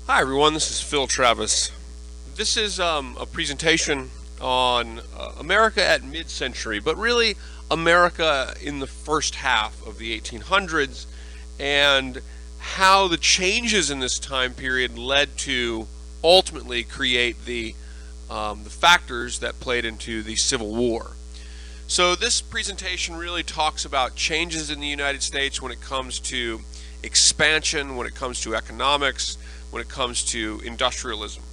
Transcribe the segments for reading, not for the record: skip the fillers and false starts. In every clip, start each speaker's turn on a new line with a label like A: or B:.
A: Hi everyone, this is Phil Travis. This is a presentation on America at mid-century, but really America in the first half of the 1800s and how the changes in this time period led to ultimately create the factors that played into the Civil War. So this presentation really talks about changes in the United States when it comes to expansion, when it comes to economics, when it comes to industrialism,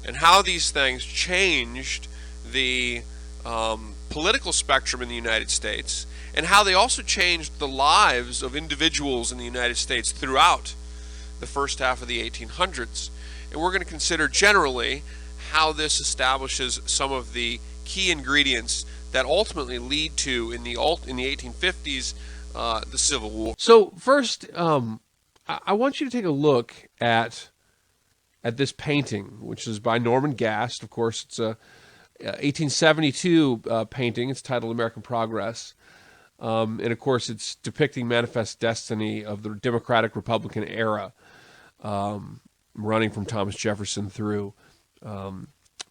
A: and how these things changed the political spectrum in the United States, and how they also changed the lives of individuals in the United States throughout the first half of the 1800s. And we're going to consider generally how this establishes some of the key ingredients that ultimately lead to, in the 1850s, the Civil War. So first, I want you to take a look at this painting, which is by Norman Gast. Of course, it's a 1872 painting. It's titled American Progress. And of course, it's depicting manifest destiny of the Democratic Republican era, running from Thomas Jefferson through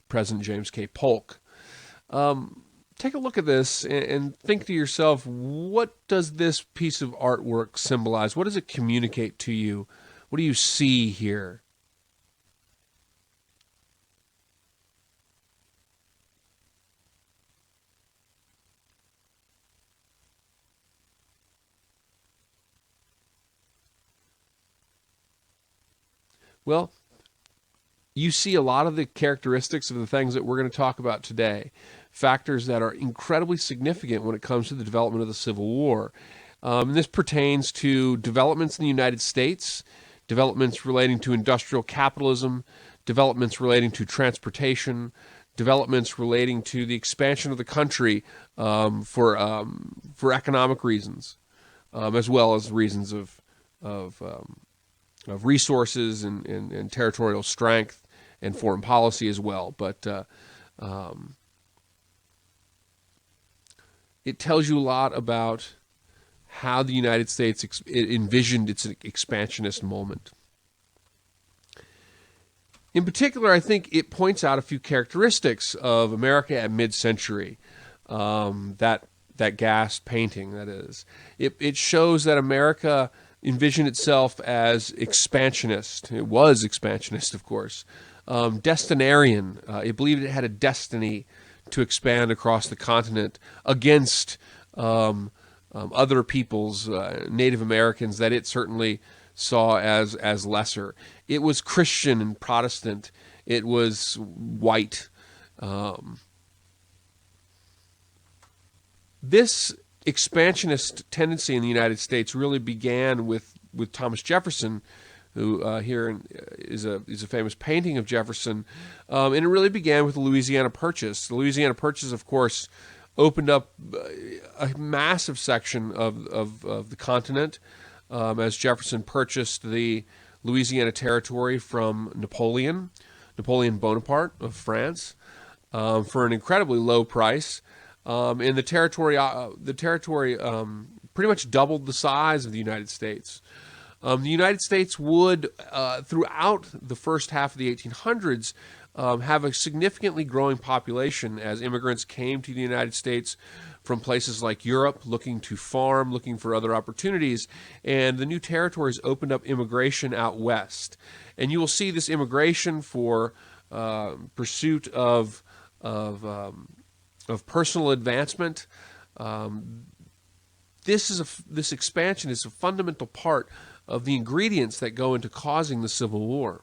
A: President James K. Polk. Take a look at this and think to yourself, what does this piece of artwork symbolize? What does it communicate to you? What do you see here? Well, you see a lot of the characteristics of the things that we're going to talk about today, factors that are incredibly significant when it comes to the development of the Civil War. And this pertains to developments in the United States, developments relating to industrial capitalism, developments relating to transportation, developments relating to the expansion of the country for economic reasons, as well as reasons of resources and territorial strength and foreign policy as well. But it tells you a lot about how the United States envisioned its expansionist moment. In particular, I think it points out a few characteristics of America at mid-century, that Gast painting, that is. It shows that America envisioned itself as expansionist. It was expansionist, of course. Destinarian. It believed it had a destiny to expand across the continent against other peoples, Native Americans, that it certainly saw as lesser. It was Christian and Protestant. It was white. This expansionist tendency in the United States really began with Thomas Jefferson, who here is a famous painting of Jefferson, and it really began with the Louisiana Purchase. The Louisiana Purchase, of course, opened up a massive section of the continent as Jefferson purchased the Louisiana Territory from Napoleon Bonaparte of France, for an incredibly low price. And the territory pretty much doubled the size of the United States. The United States would, throughout the first half of the 1800s, have a significantly growing population as immigrants came to the United States from places like Europe, looking to farm, looking for other opportunities, and the new territories opened up immigration out west. And you will see this immigration for pursuit of personal advancement. This expansion is a fundamental part of the ingredients that go into causing the Civil War.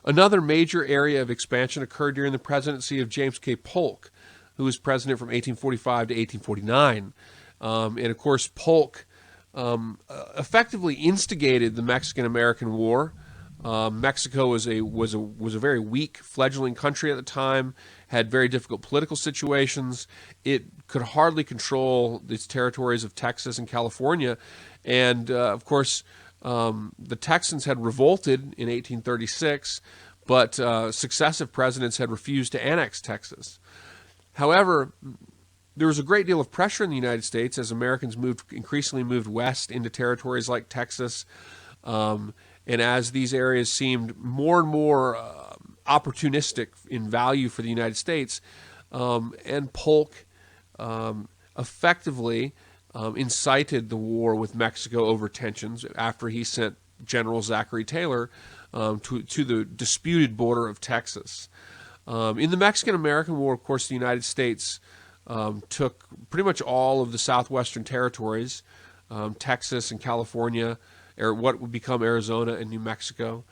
A: Another major area of expansion occurred during the presidency of James K. Polk, who was president from 1845 to 1849. And of course, Polk effectively instigated the Mexican-American War. Mexico was a very weak, fledgling country at the time, had very difficult political situations. It could hardly control its territories of Texas and California, and of course, the Texans had revolted in 1836, but successive presidents had refused to annex Texas. However, there was a great deal of pressure in the United States as Americans increasingly moved west into territories like Texas. And as these areas seemed more and more opportunistic in value for the United States, and Polk effectively incited the war with Mexico over tensions after he sent General Zachary Taylor to the disputed border of Texas. In the Mexican-American War, of course, the United States took pretty much all of the southwestern territories, Texas and California, or what would become Arizona and New Mexico.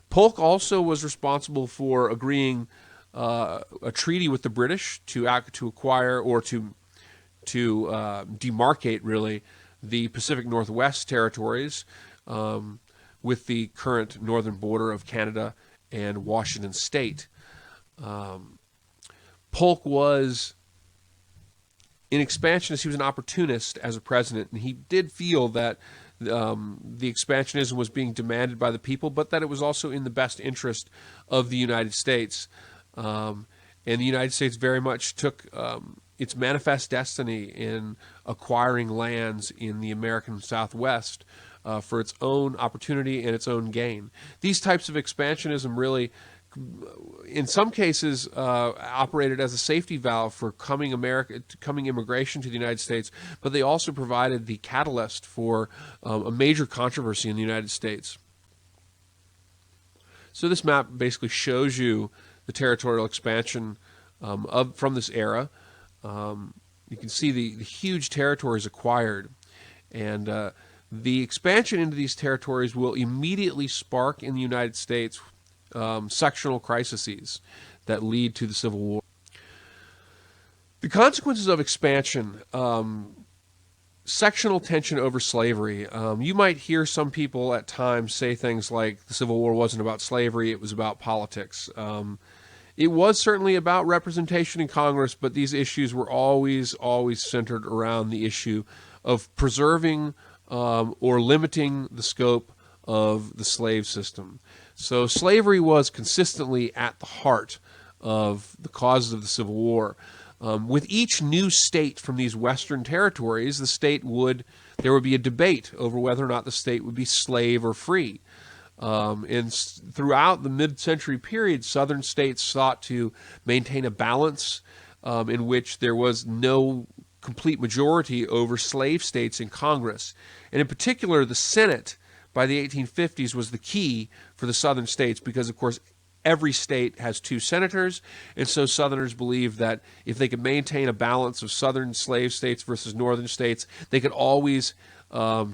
A: Polk also was responsible for agreeing a treaty with the British to acquire or to demarcate, really, the Pacific Northwest territories with the current northern border of Canada and Washington State. Polk was an expansionist. He was an opportunist as a president, and he did feel that the expansionism was being demanded by the people, but that it was also in the best interest of the United States. And the United States very much took its manifest destiny in acquiring lands in the American Southwest for its own opportunity and its own gain. These types of expansionism really, in some cases, operated as a safety valve for coming immigration to the United States, but they also provided the catalyst for a major controversy in the United States. So this map basically shows you the territorial expansion from this era. You can see the huge territories acquired, and the expansion into these territories will immediately spark in the United States sectional crises that lead to the Civil War. The consequences of expansion, sectional tension over slavery. You might hear some people at times say things like the Civil War wasn't about slavery, it was about politics. It was certainly about representation in Congress, but these issues were always centered around the issue of preserving or limiting the scope of the slave system. So slavery was consistently at the heart of the causes of the Civil War. With each new state from these western territories, there would be a debate over whether or not the state would be slave or free. And throughout the mid-century period, southern states sought to maintain a balance in which there was no complete majority over slave states in Congress. And in particular, the Senate by the 1850s was the key for the southern states because, of course, every state has 2 senators, and so Southerners believed that if they could maintain a balance of southern slave states versus northern states, they could always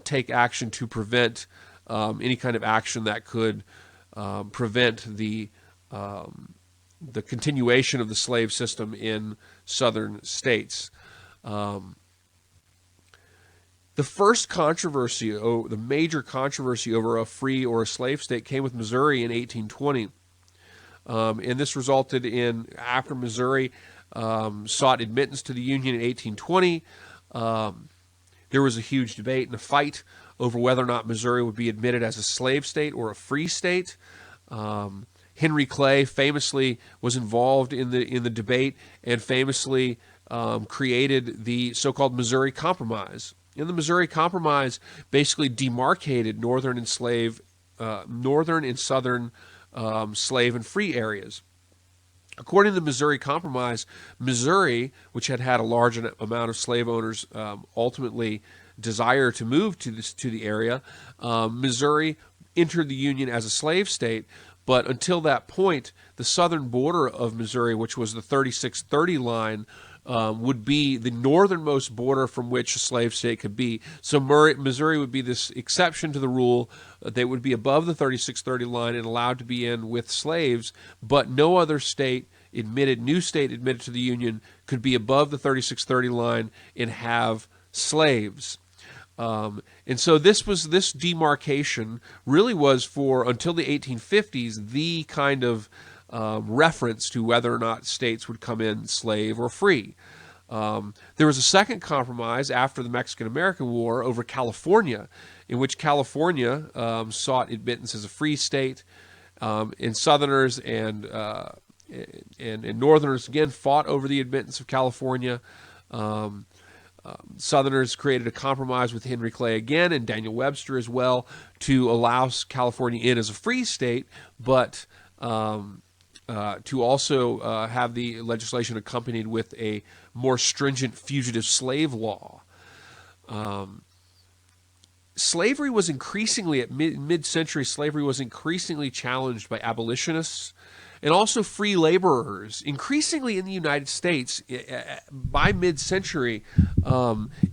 A: take action to prevent any kind of action that could prevent the continuation of the slave system in southern states. The first controversy, the major controversy over a free or a slave state came with Missouri in 1820. And this resulted in, after Missouri sought admittance to the Union in 1820, there was a huge debate and a fight over whether or not Missouri would be admitted as a slave state or a free state. Henry Clay famously was involved in the debate and famously created the so-called Missouri Compromise. And the Missouri Compromise basically demarcated northern and southern slave and free areas. According to the Missouri Compromise, Missouri, which had a large amount of slave owners ultimately desire to move to the area, Missouri entered the Union as a slave state, but until that point, the southern border of Missouri, which was the 3630 line, would be the northernmost border from which a slave state could be. So Missouri would be this exception to the rule. They would be above the 3630 line and allowed to be in with slaves, but no other new state admitted to the Union could be above the 3630 line and have slaves. And so this demarcation really was for, until the 1850s, the kind of reference to whether or not states would come in slave or free. There was a second compromise after the Mexican-American War over California, in which California sought admittance as a free state, and Southerners and Northerners again fought over the admittance of California. Southerners created a compromise with Henry Clay again and Daniel Webster as well to allow California in as a free state, but to also have the legislation accompanied with a more stringent fugitive slave law. Slavery was increasingly, at mid-century, slavery was increasingly challenged by abolitionists and also free laborers. Increasingly in the United States, by mid-century,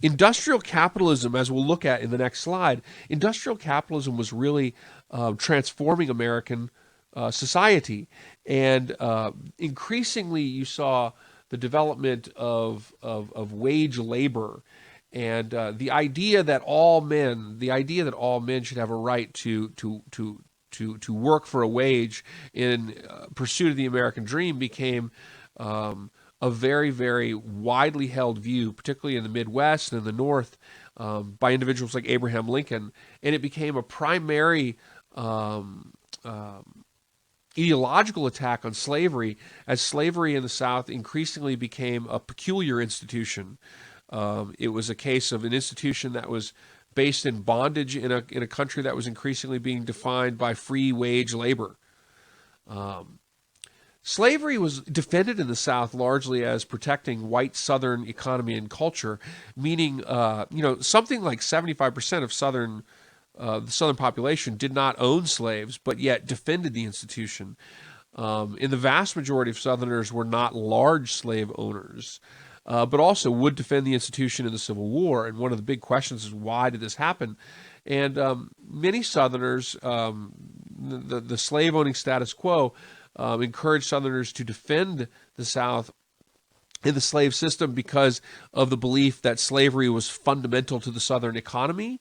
A: industrial capitalism, as we'll look at in the next slide, industrial capitalism was really transforming American society. And increasingly you saw the development of wage labor, and the idea that all men should have a right to work for a wage in pursuit of the American dream became a very, very widely held view, particularly in the Midwest and in the North, by individuals like Abraham Lincoln, and it became a primary ideological attack on slavery, as slavery in the South increasingly became a peculiar institution. It was a case of an institution that was based in bondage in a country that was increasingly being defined by free wage labor. Slavery was defended in the South largely as protecting white Southern economy and culture, meaning something like 75% of the Southern population did not own slaves, but yet defended the institution. And the vast majority of Southerners were not large slave owners, but also would defend the institution in the Civil War. And one of the big questions is, why did this happen? And many Southerners, the slave-owning status quo, encouraged Southerners to defend the South in the slave system because of the belief that slavery was fundamental to the Southern economy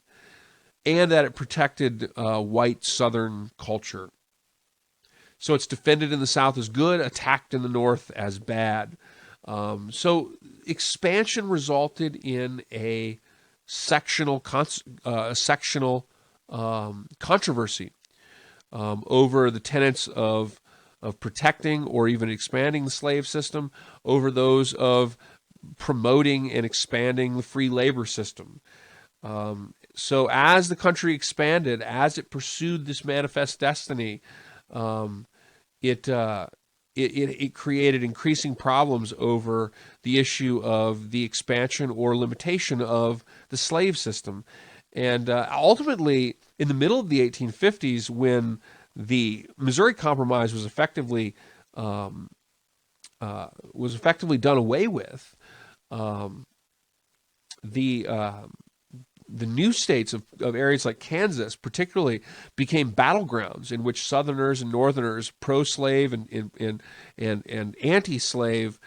A: and that it protected white Southern culture. So it's defended in the South as good, attacked in the North as bad. So expansion resulted in a sectional controversy over the tenets of protecting or even expanding the slave system, over those of promoting and expanding the free labor system. So as the country expanded, as it pursued this manifest destiny, it created increasing problems over the issue of the expansion or limitation of the slave system. And ultimately, in the middle of the 1850s, when the Missouri Compromise was effectively done away with, the new states of areas like Kansas particularly became battlegrounds in which Southerners and Northerners, pro-slave and anti-slave,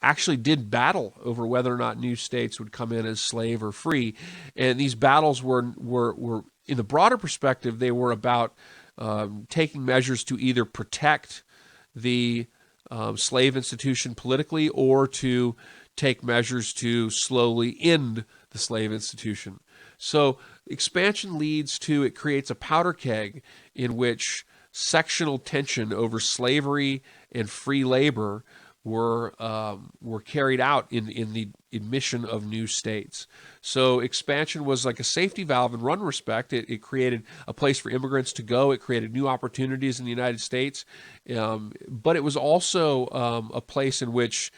A: actually did battle over whether or not new states would come in as slave or free. And these battles were in the broader perspective, they were about taking measures to either protect the slave institution politically or to take measures to slowly end the slave institution. So expansion it creates a powder keg in which sectional tension over slavery and free labor were carried out in the admission of new states. So expansion was like a safety valve in one respect. It created a place for immigrants to go. It created new opportunities in the United States. But it was also a place in which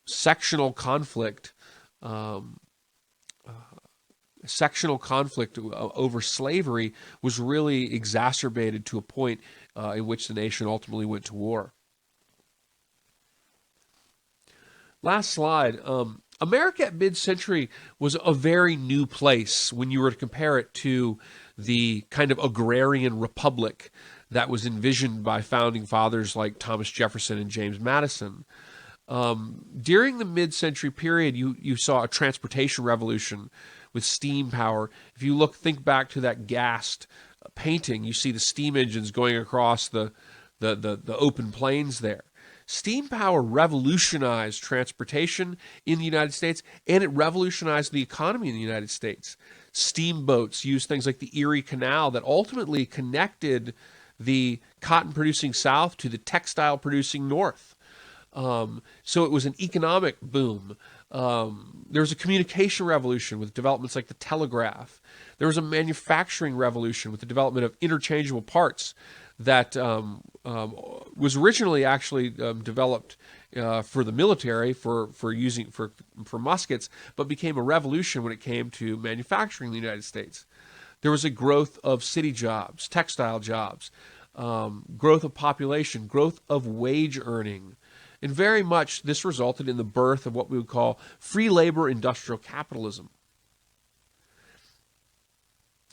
A: sectional conflict over slavery was really exacerbated to a point in which the nation ultimately went to war. Last slide. America at mid-century was a very new place when you were to compare it to the kind of agrarian republic that was envisioned by founding fathers like Thomas Jefferson and James Madison. During the mid-century period, you saw a transportation revolution with steam power. If you think back to that gassed painting, you see the steam engines going across the open plains there. Steam power revolutionized transportation in the United States, and it revolutionized the economy in the United States. Steamboats used things like the Erie Canal that ultimately connected the cotton-producing South to the textile-producing North. So it was an economic boom. There was a communication revolution with developments like the telegraph. There was a manufacturing revolution with the development of interchangeable parts that was originally actually developed for the military for muskets, but became a revolution when it came to manufacturing in the United States. There was a growth of city jobs, textile jobs, growth of population, growth of wage earning. And very much this resulted in the birth of what we would call free labor industrial capitalism.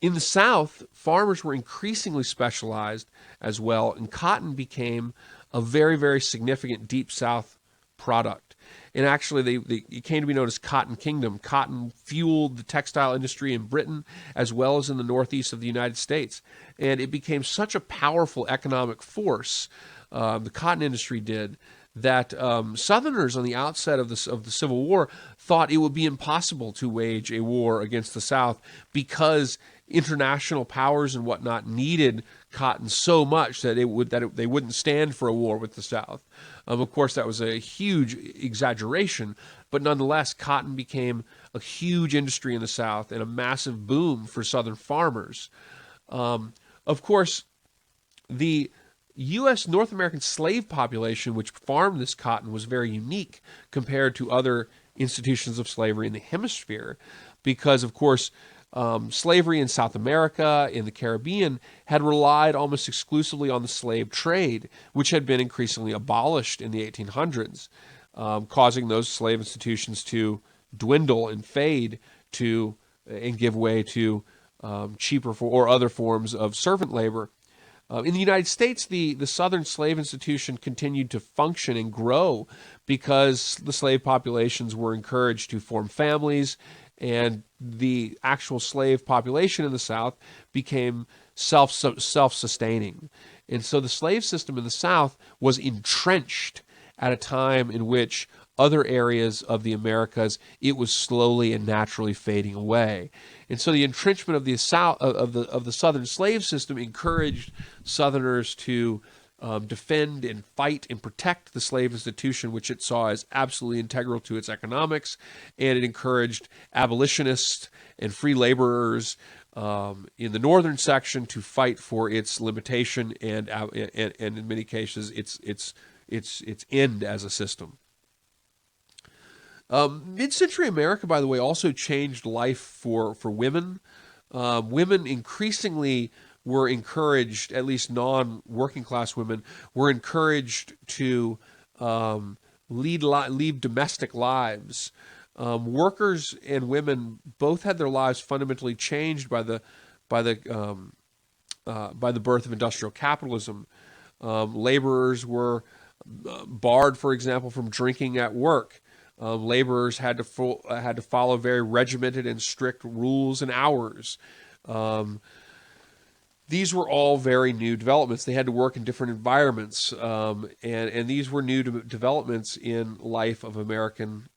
A: In the South, farmers were increasingly specialized as well, and cotton became a very, very significant Deep South product. And actually, it came to be known as Cotton Kingdom. Cotton fueled the textile industry in Britain as well as in the northeast of the United States. And it became such a powerful economic force, the cotton industry did, that Southerners on the outset of the Civil War thought it would be impossible to wage a war against the South because international powers and whatnot needed cotton so much that they wouldn't stand for a war with the South. Of course, that was a huge exaggeration, but nonetheless, cotton became a huge industry in the South and a massive boom for Southern farmers. Of course, the U.S. North American slave population, which farmed this cotton, was very unique compared to other institutions of slavery in the hemisphere, because, of course, slavery in South America, in the Caribbean, had relied almost exclusively on the slave trade, which had been increasingly abolished in the 1800s, causing those slave institutions to dwindle and fade and give way to cheaper or other forms of servant labor. In the United States, the Southern slave institution continued to function and grow because the slave populations were encouraged to form families, and the actual slave population in the South became self-sustaining. And so the slave system in the South was entrenched at a time in which other areas of the Americas, it was slowly and naturally fading away. And so the entrenchment of the Southern slave system encouraged Southerners to defend and fight and protect the slave institution, which it saw as absolutely integral to its economics, and it encouraged abolitionists and free laborers in the northern section to fight for its limitation and in many cases its end as a system. Mid-century America, by the way, also changed life for women. Women increasingly were encouraged, at least non-working class women, were encouraged to lead domestic lives. Workers and women both had their lives fundamentally changed by the birth of industrial capitalism. Laborers were barred, for example, from drinking at work. Laborers had to follow very regimented and strict rules and hours. These were all very new developments. They had to work in different environments, and these were new developments in life of American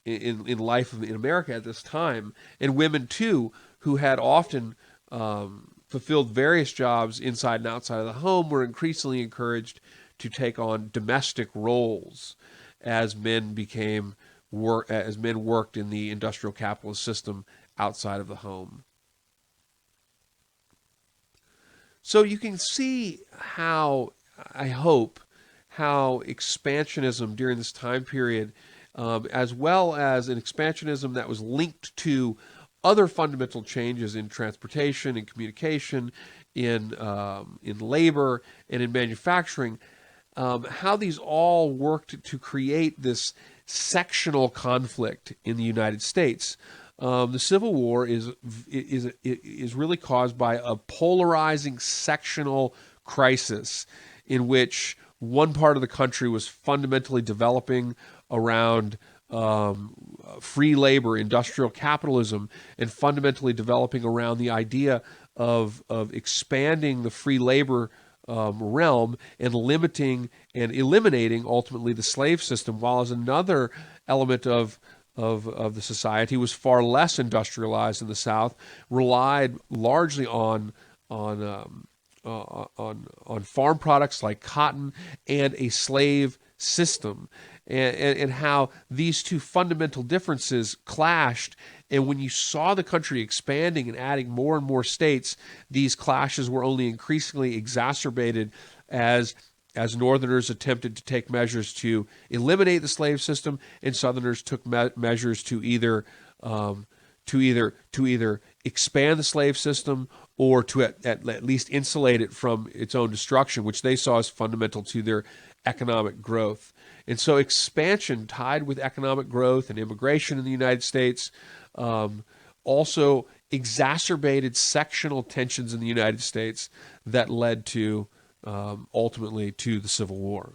A: in life in America at this time. And women too, who had often fulfilled various jobs inside and outside of the home, were increasingly encouraged to take on domestic roles as men worked in the industrial capitalist system outside of the home. So you can see how, I hope, how expansionism during this time period, as well as an expansionism that was linked to other fundamental changes in transportation, in communication, in labor, and in manufacturing, how these all worked to create this sectional conflict in the United States. The Civil War is really caused by a polarizing sectional crisis in which one part of the country was fundamentally developing around free labor, industrial capitalism, and fundamentally developing around the idea of expanding the free labor realm and limiting and eliminating ultimately the slave system, while as another element of the society was far less industrialized in the South, relied largely on on farm products like cotton and a slave system, and how these two fundamental differences clashed. And when you saw the country expanding and adding more and more states, these clashes were only increasingly exacerbated as Northerners attempted to take measures to eliminate the slave system, and Southerners took measures to either expand the slave system or to at least insulate it from its own destruction, which they saw as fundamental to their economic growth. And so expansion tied with economic growth and immigration in the United States also exacerbated sectional tensions in the United States that led to ultimately to the Civil War.